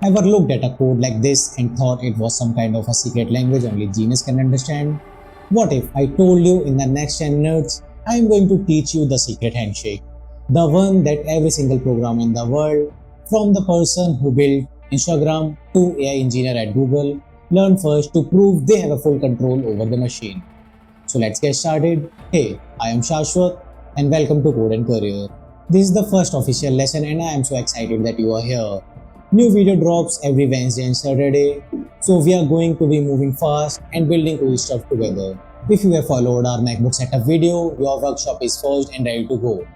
Ever looked at a code like this and thought it was some kind of a secret language only genius can understand? What if I told you in the next 10 minutes, I am going to teach you the secret handshake? The one that every single program in the world, from the person who built Instagram to AI engineer at Google, learned first to prove they have a full control over the machine. So let's get started. Hey, I am Shashwat and welcome to Code and Career. This is the first official lesson and I am so excited that you are here. New video drops every Wednesday and Saturday, so we are going to be moving fast and building cool stuff together. If you have followed our MacBook setup video, your workshop is first and ready to go.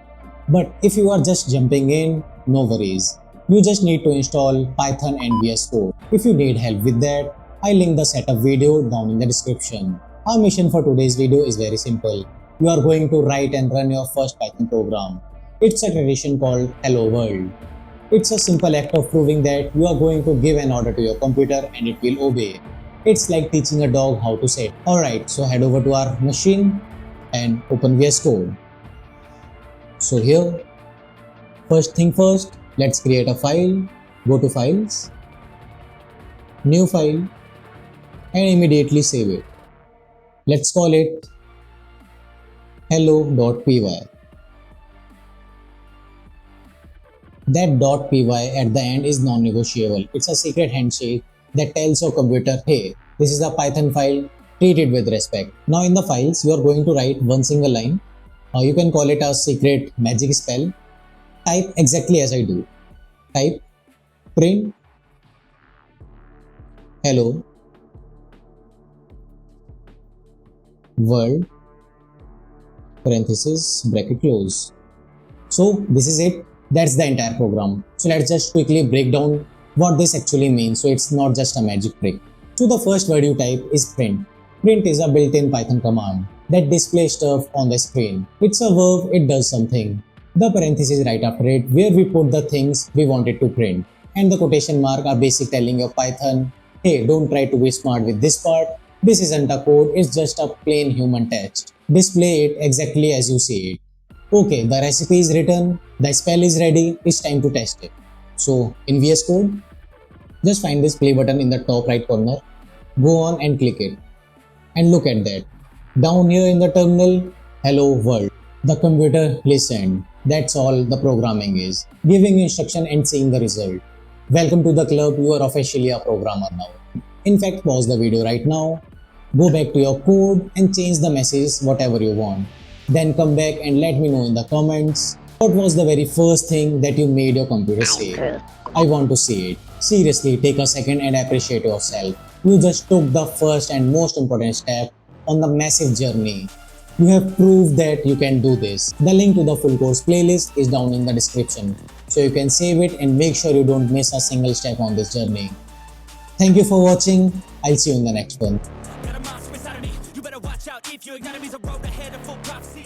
But if you are just jumping in, no worries. You just need to install Python and VS Code. If you need help with that, I link the setup video down in the description. Our mission for today's video is very simple. You are going to write and run your first Python program. It's a tradition called Hello World. It's a simple act of proving that you are going to give an order to your computer and it will obey. It's like teaching a dog how to sit. Alright, so head over to our machine and open VS Code. So here, first thing first, let's create a file. Go to Files, New File, and immediately save it. Let's call it hello.py. That .py at the end is non-negotiable. It's a secret handshake that tells your computer, hey, this is a Python file, treat it with respect. Now in the files, you are going to write one single line. You can call it a secret magic spell. Type exactly as I do. Type print hello world parenthesis bracket close. So this is it. That's the entire program. So let's just quickly break down what this actually means so it's not just a magic trick. So the first word you type is print. Print is a built-in Python command that displays stuff on the screen. It's a verb, it does something. The parenthesis right after it where we put the things we wanted to print. And the quotation mark are basically telling your Python, hey, don't try to be smart with this part. This isn't a code, it's just a plain human text. Display it exactly as you see it. Okay, the recipe is written, the spell is ready, it's time to test it. So in VS Code, just find this play button in the top right corner, go on and click it. And look at that. Down here in the terminal, hello world. The computer listened. That's all the programming is. Giving instruction and seeing the result. Welcome to the club, you are officially a programmer now. In fact, pause the video right now, go back to your code and change the message whatever you want. Then come back and let me know in the comments what was the very first thing that you made your computer say. I want to see it. Seriously, take a second and appreciate yourself. You just took the first and most important step on the massive journey. You have proved that you can do this. The link to the full course playlist is down in the description, so you can save it and make sure you don't miss a single step on this journey. Thank you for watching. I'll see you in the next one. Got a monster inside of me. You better watch out if you're gonna be the road ahead of full prophecy.